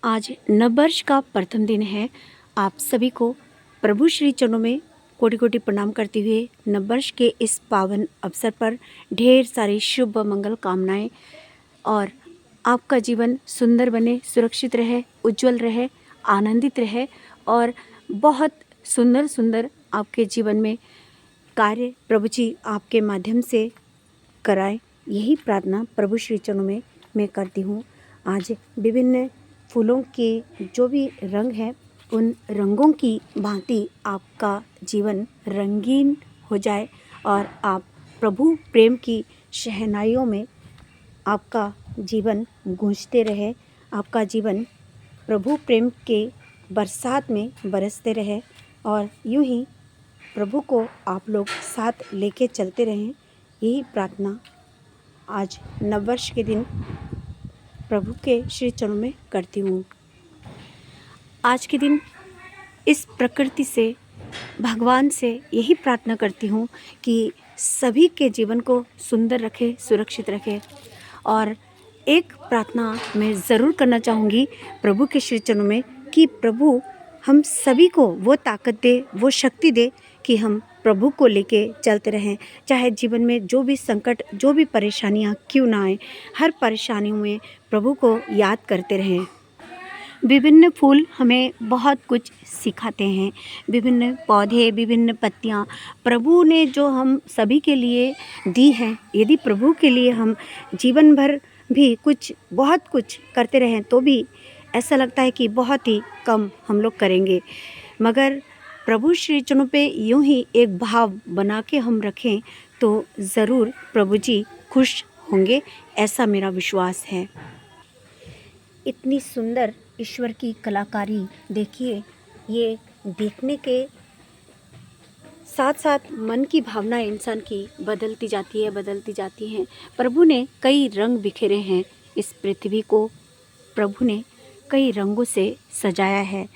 आज नववर्ष का प्रथम दिन है। आप सभी को प्रभु श्री चरणों में कोटि कोटि प्रणाम करते हुए नववर्ष के इस पावन अवसर पर ढेर सारी शुभ मंगल कामनाएं और आपका जीवन सुंदर बने, सुरक्षित रहे, उज्जवल रहे, आनंदित रहे और बहुत सुंदर सुंदर आपके जीवन में कार्य प्रभु जी आपके माध्यम से कराए, यही प्रार्थना प्रभु श्री चरणों में मैं करती हूँ। आज विभिन्न फूलों के जो भी रंग हैं, उन रंगों की भांति आपका जीवन रंगीन हो जाए और आप प्रभु प्रेम की शहनाइयों में आपका जीवन गूंजते रहे, आपका जीवन प्रभु प्रेम के बरसात में बरसते रहे और यूं ही प्रभु को आप लोग साथ लेके चलते रहें, यही प्रार्थना आज नववर्ष के दिन प्रभु के श्री चरणों में करती हूँ। आज के दिन इस प्रकृति से, भगवान से यही प्रार्थना करती हूँ कि सभी के जीवन को सुंदर रखे, सुरक्षित रखे। और एक प्रार्थना मैं ज़रूर करना चाहूँगी प्रभु के श्री चरणों में कि प्रभु हम सभी को वो ताकत दे, वो शक्ति दे कि हम प्रभु को लेके चलते रहें। चाहे जीवन में जो भी संकट, जो भी परेशानियाँ क्यों ना आए, हर परेशानियों में प्रभु को याद करते रहें। विभिन्न फूल हमें बहुत कुछ सिखाते हैं, विभिन्न पौधे, विभिन्न पत्तियाँ प्रभु ने जो हम सभी के लिए दी हैं। यदि प्रभु के लिए हम जीवन भर भी बहुत कुछ करते रहें तो भी ऐसा लगता है कि बहुत ही कम हम लोग करेंगे, मगर प्रभु श्री चरणों पे यूं ही एक भाव बना के हम रखें तो ज़रूर प्रभु जी खुश होंगे, ऐसा मेरा विश्वास है। इतनी सुंदर ईश्वर की कलाकारी देखिए, ये देखने के साथ साथ मन की भावना इंसान की बदलती जाती हैं। प्रभु ने कई रंग बिखेरे हैं, इस पृथ्वी को प्रभु ने कई रंगों से सजाया है।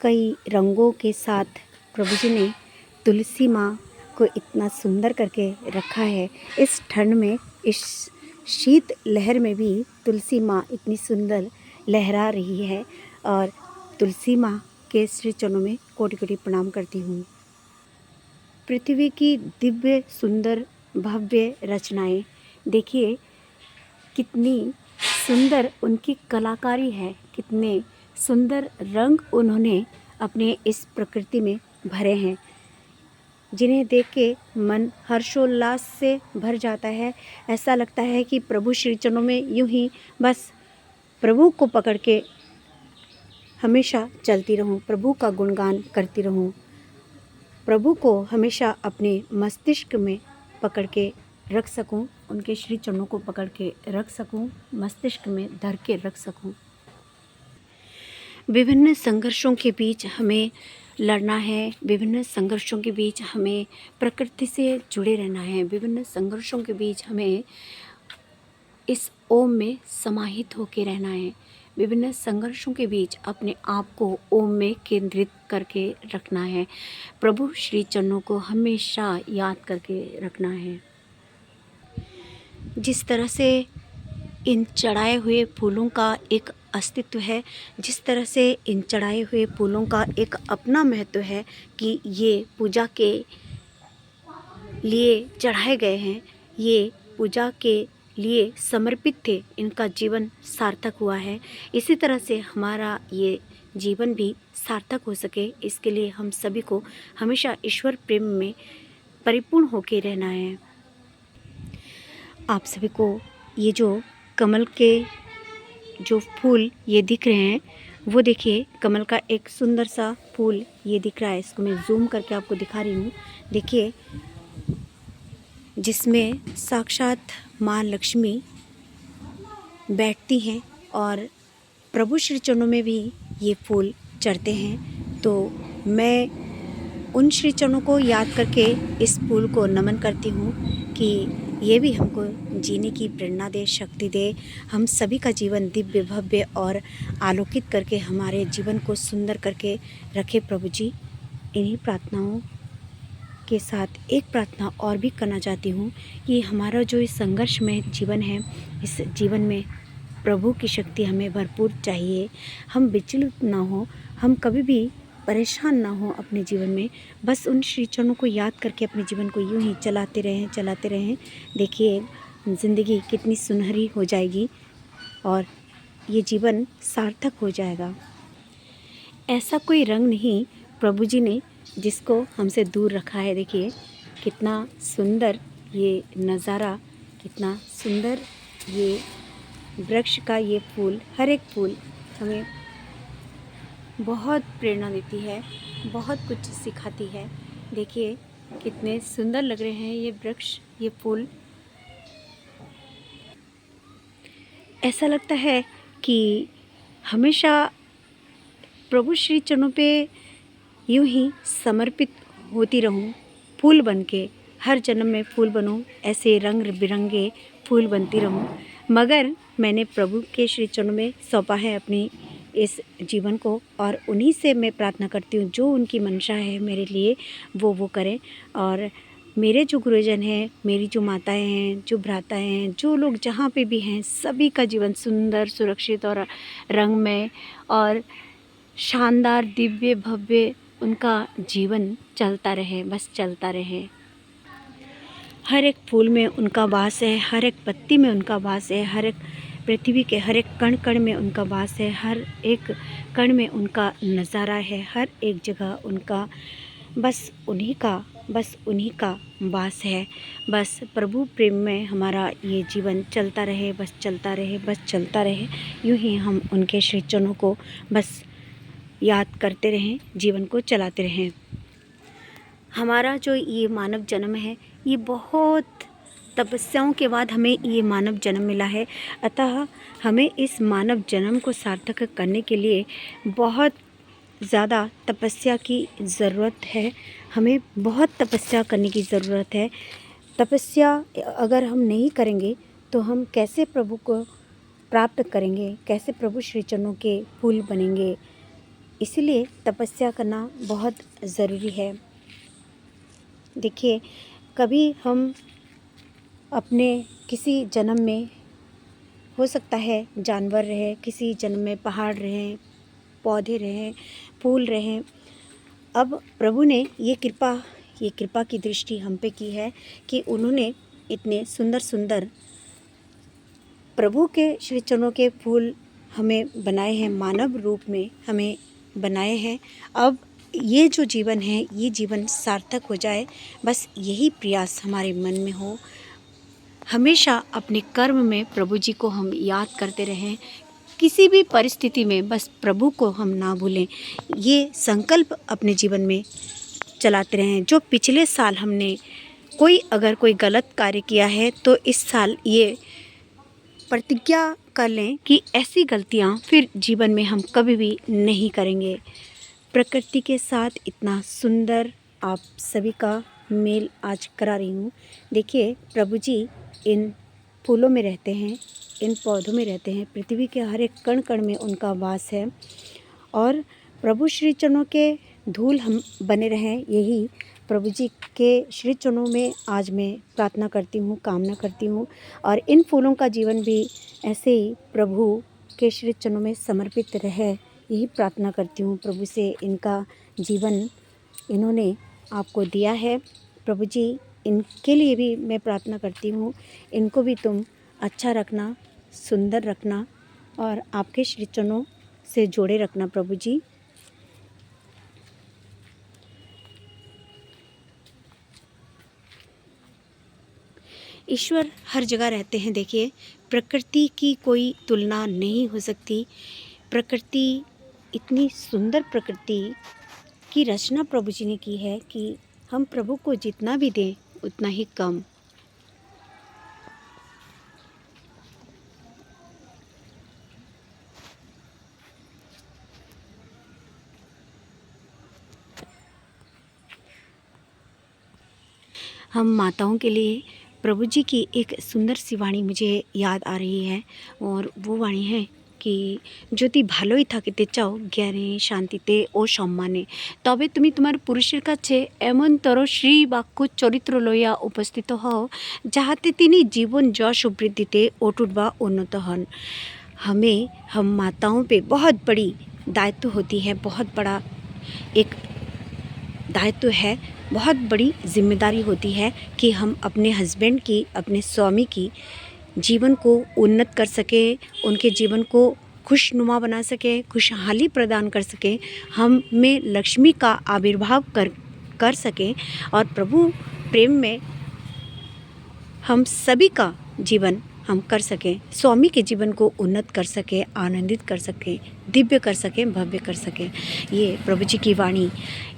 कई रंगों के साथ प्रभु जी ने तुलसी माँ को इतना सुंदर करके रखा है। इस ठंड में, इस शीत लहर में भी तुलसी माँ इतनी सुंदर लहरा रही है और तुलसी माँ के श्री चरणों में कोटि कोटि प्रणाम करती हूँ। पृथ्वी की दिव्य सुंदर भव्य रचनाएं देखिए, कितनी सुंदर उनकी कलाकारी है, कितने सुंदर रंग उन्होंने अपने इस प्रकृति में भरे हैं, जिन्हें देख के मन हर्षोल्लास से भर जाता है। ऐसा लगता है कि प्रभु श्री चरणों में यूं ही बस प्रभु को पकड़ के हमेशा चलती रहूं, प्रभु का गुणगान करती रहूं, प्रभु को हमेशा अपने मस्तिष्क में पकड़ के रख सकूं, उनके श्री चरणों को पकड़ के रख सकूं, मस्तिष्क में धर के रख सकूं। विभिन्न संघर्षों के बीच हमें लड़ना है, विभिन्न संघर्षों के बीच हमें प्रकृति से जुड़े रहना है, विभिन्न संघर्षों के बीच हमें इस ओम में समाहित होकर रहना है, विभिन्न संघर्षों के बीच अपने आप को ओम में केंद्रित करके रखना है, प्रभु श्री चरणों को हमेशा याद करके रखना है। जिस तरह से इन चढ़ाए हुए फूलों का एक अस्तित्व है, जिस तरह से इन चढ़ाए हुए फूलों का एक अपना महत्व है कि ये पूजा के लिए चढ़ाए गए हैं, ये पूजा के लिए समर्पित थे, इनका जीवन सार्थक हुआ है। इसी तरह से हमारा ये जीवन भी सार्थक हो सके, इसके लिए हम सभी को हमेशा ईश्वर प्रेम में परिपूर्ण होकर रहना है। आप सभी को ये जो कमल के जो फूल ये दिख रहे हैं, वो देखिए, कमल का एक सुंदर सा फूल ये दिख रहा है, इसको मैं जूम करके आपको दिखा रही हूँ। देखिए, जिसमें साक्षात माँ लक्ष्मी बैठती हैं और प्रभु श्री चरणों में भी ये फूल चढ़ते हैं। तो मैं उन श्री चरणों को याद करके इस फूल को नमन करती हूँ कि ये भी हमको जीने की प्रेरणा दे, शक्ति दे, हम सभी का जीवन दिव्य भव्य और आलोकित करके हमारे जीवन को सुंदर करके रखे प्रभु जी। इन्हीं प्रार्थनाओं के साथ एक प्रार्थना और भी करना चाहती हूँ कि हमारा जो इस संघर्ष में जीवन है, इस जीवन में प्रभु की शक्ति हमें भरपूर चाहिए। हम विचलित ना हो, हम कभी भी परेशान ना हो अपने जीवन में। बस उन श्री चरणों को याद करके अपने जीवन को यूं ही चलाते रहें, चलाते रहें। देखिए ज़िंदगी कितनी सुनहरी हो जाएगी और ये जीवन सार्थक हो जाएगा। ऐसा कोई रंग नहीं प्रभु जी ने जिसको हमसे दूर रखा है। देखिए कितना सुंदर ये नज़ारा, कितना सुंदर ये वृक्ष का ये फूल, हर एक फूल हमें बहुत प्रेरणा देती है, बहुत कुछ सिखाती है। देखिए कितने सुंदर लग रहे हैं ये वृक्ष, ये फूल। ऐसा लगता है कि हमेशा प्रभु श्री चरणों पे यूं ही समर्पित होती रहूं, फूल बन के। हर जन्म में फूल बनूं, ऐसे रंग बिरंगे फूल बनती रहूं। मगर मैंने प्रभु के श्री चरणों में सौंपा है अपनी इस जीवन को, और उन्हीं से मैं प्रार्थना करती हूँ जो उनकी मंशा है मेरे लिए वो करें। और मेरे जो गुरुजन हैं, मेरी जो माताएं हैं, जो भ्राता हैं, जो लोग जहाँ पे भी हैं, सभी का जीवन सुंदर, सुरक्षित और रंगमय और शानदार, दिव्य, भव्य उनका जीवन चलता रहे, बस चलता रहे। हर एक फूल में उनका वास है, हर एक पत्ती में उनका वास है, हर एक पृथ्वी के हर एक कण कण में उनका वास है, हर एक कण में उनका नज़ारा है, हर एक जगह उनका बस उन्हीं का वास है। बस प्रभु प्रेम में हमारा ये जीवन चलता रहे, बस चलता रहे, बस चलता रहे। यूँ ही हम उनके श्री चरणों को बस याद करते रहें, जीवन को चलाते रहें। हमारा जो ये मानव जन्म है, ये बहुत तपस्याओं के बाद हमें ये मानव जन्म मिला है। अतः हमें इस मानव जन्म को सार्थक करने के लिए बहुत ज़्यादा तपस्या की ज़रूरत है। हमें बहुत तपस्या करने की ज़रूरत है। तपस्या अगर हम नहीं करेंगे तो हम कैसे प्रभु को प्राप्त करेंगे, कैसे प्रभु श्री चरणों के फूल बनेंगे। इसलिए तपस्या करना बहुत ज़रूरी है। देखिए कभी हम अपने किसी जन्म में, हो सकता है जानवर रहे, किसी जन्म में पहाड़ रहें, पौधे रहें, फूल रहें। अब प्रभु ने ये कृपा की दृष्टि हम पे की है कि उन्होंने इतने सुंदर सुंदर प्रभु के श्री चरणों के फूल हमें बनाए हैं, मानव रूप में हमें बनाए हैं। अब ये जो जीवन है, ये जीवन सार्थक हो जाए, बस यही प्रयास हमारे मन में हो। हमेशा अपने कर्म में प्रभु जी को हम याद करते रहें, किसी भी परिस्थिति में बस प्रभु को हम ना भूलें। ये संकल्प अपने जीवन में चलाते रहें। जो पिछले साल हमने अगर कोई गलत कार्य किया है तो इस साल ये प्रतिज्ञा कर लें कि ऐसी गलतियां फिर जीवन में हम कभी भी नहीं करेंगे। प्रकृति के साथ इतना सुंदर आप सभी का मेल आज करा रही हूँ। देखिए प्रभु जी इन फूलों में रहते हैं, इन पौधों में रहते हैं, पृथ्वी के हर एक कण कण में उनका वास है। और प्रभु श्री चरणों के धूल हम बने रहें, यही प्रभु जी के श्री चरणों में आज मैं प्रार्थना करती हूँ, कामना करती हूँ। और इन फूलों का जीवन भी ऐसे ही प्रभु के श्री चरणों में समर्पित रहे, यही प्रार्थना करती हूँ प्रभु से। इनका जीवन इन्होंने आपको दिया है प्रभु जी, इनके लिए भी मैं प्रार्थना करती हूँ। इनको भी तुम अच्छा रखना, सुंदर रखना और आपके श्री चरणों से जोड़े रखना प्रभु जी। ईश्वर हर जगह रहते हैं। देखिए प्रकृति की कोई तुलना नहीं हो सकती। प्रकृति इतनी सुंदर प्रकृति की रचना प्रभु जी ने की है कि हम प्रभु को जितना भी दें उतना ही कम। हम माताओं के लिए प्रभु जी की एक सुंदर सी वाणी मुझे याद आ रही है, और वो वाणी है कि যদি ভালোই থাকিতে চাও জ্ঞানে শান্তিতে ও সম্মানে তবে তুমি তোমার পুরুষের কাছে এমনতর শ্রী বাক্য চরিত্র লইয়া উপস্থিত হও যাহাতে তিনি জীবন যশ ও বৃদ্ধিতে অটুট বা উন্নত হন। हम माताओं पे बहुत बड़ी दायित्व होती है, बहुत बड़ा एक दायित्व है, बहुत बड़ी जिम्मेदारी होती है कि हम अपने हस्बैंड की, अपने स्वामी की जीवन को उन्नत कर सकें, उनके जीवन को खुशनुमा बना सकें, खुशहाली प्रदान कर सकें, हम में लक्ष्मी का आविर्भाव कर सकें और प्रभु प्रेम में हम सभी का जीवन हम कर सकें, स्वामी के जीवन को उन्नत कर सकें, आनंदित कर सकें, दिव्य कर सकें, भव्य कर सकें। ये प्रभु जी की वाणी।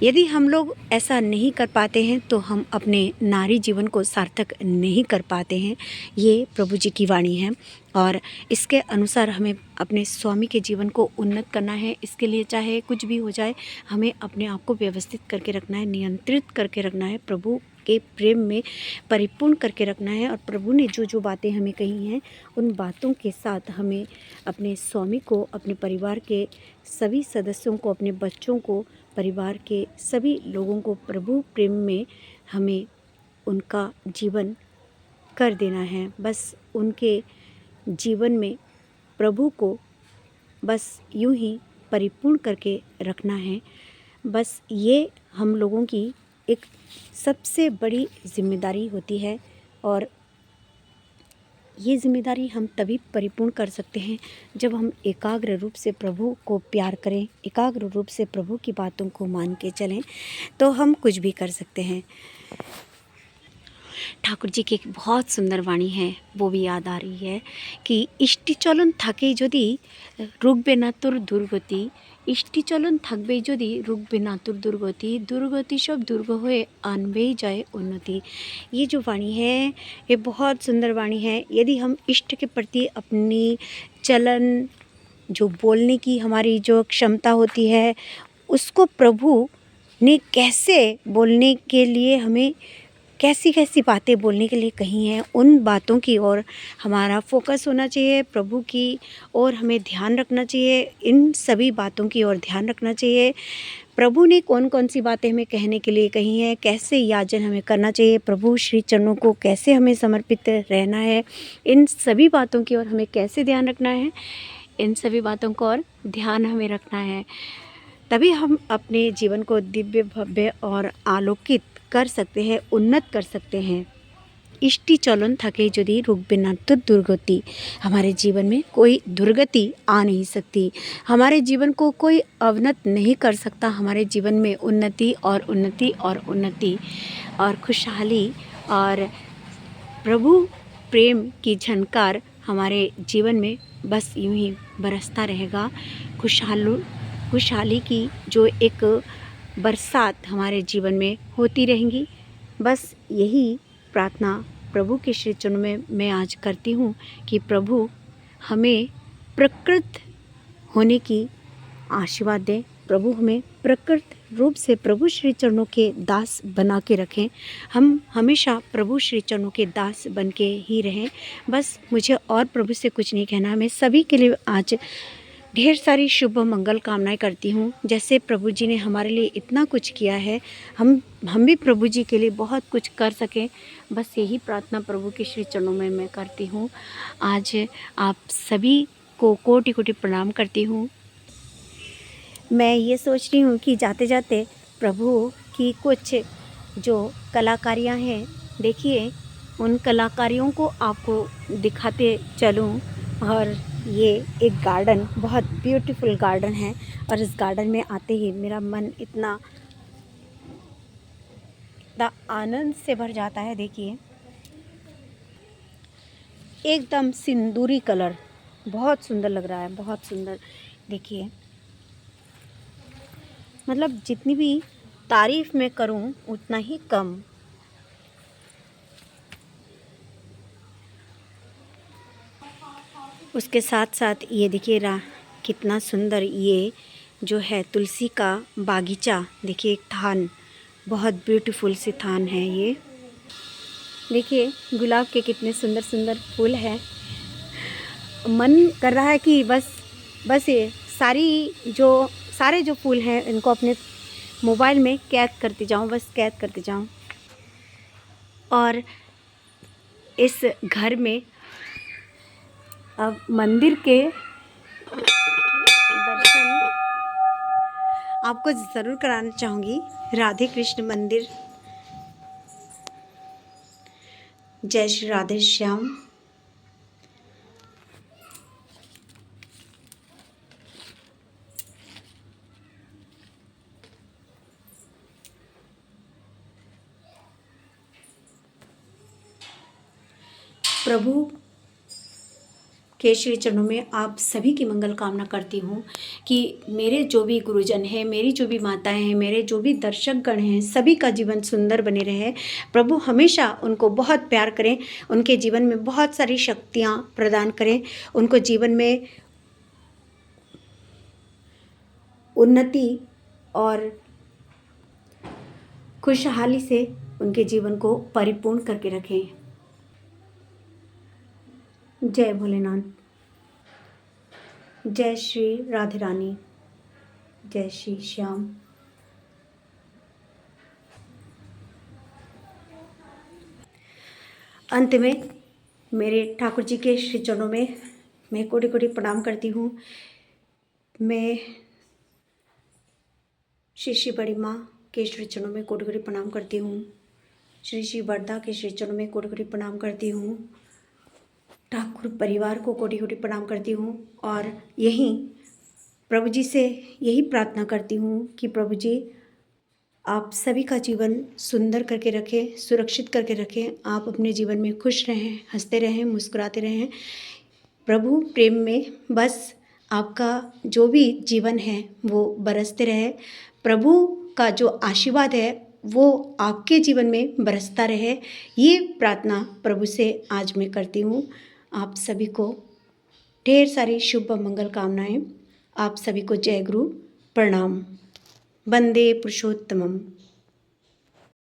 यदि हम लोग ऐसा नहीं कर पाते हैं तो हम अपने नारी जीवन को सार्थक नहीं कर पाते हैं। ये प्रभु जी की वाणी है और इसके अनुसार हमें अपने स्वामी के जीवन को उन्नत करना है। इसके लिए चाहे कुछ भी हो जाए, हमें अपने आप को व्यवस्थित करके रखना है, नियंत्रित करके रखना है, प्रभु के प्रेम में परिपूर्ण करके रखना है। और प्रभु ने जो जो बातें हमें कही हैं, उन बातों के साथ हमें अपने स्वामी को, अपने परिवार के सभी सदस्यों को, अपने बच्चों को, परिवार के सभी लोगों को प्रभु प्रेम में हमें उनका जीवन कर देना है। बस उनके जीवन में प्रभु को बस यूं ही परिपूर्ण करके रखना है। बस ये हम लोगों की एक सबसे बड़ी जिम्मेदारी होती है और ये जिम्मेदारी हम तभी परिपूर्ण कर सकते हैं जब हम एकाग्र रूप से प्रभु को प्यार करें, एकाग्र रूप से प्रभु की बातों को मान के चलें, तो हम कुछ भी कर सकते हैं। ठाकुर जी की एक बहुत सुंदर वाणी है, वो भी याद आ रही है कि इष्टि चलन থাকে যদি রুখবে না তোর দুর্গতি, ইষ্টি চলন থাকবে যদি রুখবে না তোর দুর্গতি, দুর্গति सब दुर्ग हुए आनबे जय उन्नति। ये जो वाणी है ये बहुत सुंदर वाणी है। यदि हम इष्ट के प्रति अपनी चलन, जो बोलने की हमारी जो क्षमता होती है, उसको प्रभु ने कैसे बोलने के लिए हमें कैसी कैसी बातें बोलने के लिए कही हैं, उन बातों की ओर हमारा फोकस होना चाहिए, प्रभु की ओर हमें ध्यान रखना चाहिए, इन सभी बातों की ओर ध्यान रखना चाहिए। प्रभु ने कौन कौन सी बातें हमें कहने के लिए कही हैं, कैसे याचन हमें करना चाहिए, प्रभु श्री चरणों को कैसे हमें समर्पित रहना है, इन सभी बातों की ओर हमें कैसे ध्यान रखना है, इन सभी बातों को और ध्यान हमें रखना है। तभी हम अपने जीवन को दिव्य, भव्य और आलोकित कर सकते हैं, उन्नत कर सकते हैं। इष्टि चलन थके यदि रुकबे ना तो दुर्गति, हमारे जीवन में कोई दुर्गति आ नहीं सकती, हमारे जीवन को कोई अवनत नहीं कर सकता। हमारे जीवन में उन्नति और उन्नति और उन्नति और खुशहाली और प्रभु प्रेम की झनकार हमारे जीवन में बस यूं ही बरसता रहेगा। खुशहाली की जो एक बरसात हमारे जीवन में होती रहेंगी। बस यही प्रार्थना प्रभु के श्री चरणों में मैं आज करती हूँ कि प्रभु हमें प्रकृत होने की आशीर्वाद दें, प्रभु हमें प्रकृत रूप से प्रभु श्री चरणों के दास बना के रखें, हम हमेशा प्रभु श्री चरणों के दास बन के ही रहें। बस मुझे और प्रभु से कुछ नहीं कहना। मैं सभी के लिए आज ढेर सारी शुभ मंगल कामनाएं करती हूँ। जैसे प्रभु जी ने हमारे लिए इतना कुछ किया है, हम भी प्रभु जी के लिए बहुत कुछ कर सकें। बस यही प्रार्थना प्रभु के श्री चरणों में मैं करती हूँ। आज आप सभी को कोटि कोटि प्रणाम करती हूँ। मैं ये सोच रही हूँ कि जाते जाते प्रभु की कुछ जो कलाकारियाँ हैं, देखिए उन कलाकारियों को आपको दिखाते चलूँ। और ये एक गार्डन, बहुत ब्यूटीफुल गार्डन है और इस गार्डन में आते ही मेरा मन इतना आनंद से भर जाता है। देखिए एकदम सिंदूरी कलर, बहुत सुंदर लग रहा है, बहुत सुंदर। देखिए मतलब जितनी भी तारीफ़ मैं करूं उतना ही कम। उसके साथ साथ ये देखिए कितना सुंदर ये जो है तुलसी का बागीचा। देखिए एक थान, बहुत ब्यूटीफुल सी थान है ये। देखिए गुलाब के कितने सुंदर सुंदर फूल हैं। मन कर रहा है कि बस ये सारे जो फूल हैं इनको अपने मोबाइल में कैद करती जाऊं, बस कैद करती जाऊं। और इस घर में अब मंदिर के आपको ज़रूर कराना चाहूँगी राधे कृष्ण मंदिर। जय श्री राधे श्याम। प्रभु के श्री चरणों में आप सभी की मंगल कामना करती हूँ कि मेरे जो भी गुरुजन हैं, मेरी जो भी माताएं हैं, मेरे जो भी दर्शकगण हैं, सभी का जीवन सुंदर बने रहे। प्रभु हमेशा उनको बहुत प्यार करें, उनके जीवन में बहुत सारी शक्तियाँ प्रदान करें, उनको जीवन में उन्नति और खुशहाली से उनके जीवन को परिपूर्ण करके रखें। जय भोलेनाथ। जय श्री राधे रानी। जय श्री श्याम। अंत में मेरे ठाकुर जी के श्री चरणों में मैं कोटि कोटि प्रणाम करती हूँ। मैं श्री श्री बड़ी माँ के श्री चरणों में कोटि कोटि प्रणाम करती हूँ। श्री श्री वर्धा के श्री चरणों में कोटि कोटि प्रणाम करती हूँ। ठाकुर परिवार को कोटि कोटि प्रणाम करती हूँ और यहीं प्रभु जी से यही प्रार्थना करती हूँ कि प्रभु जी आप सभी का जीवन सुंदर करके रखें, सुरक्षित करके रखें। आप अपने जीवन में खुश रहें, हंसते रहें, मुस्कुराते रहें। प्रभु प्रेम में बस आपका जो भी जीवन है वो बरसते रहे। प्रभु का जो आशीर्वाद है वो आपके जीवन में बरसता रहे। ये प्रार्थना प्रभु से आज मैं करती हूँ। आप सभी को ढेर सारी शुभ मंगल कामनाएं। आप सभी को जय गुरु प्रणाम। वंदे पुरुषोत्तमम।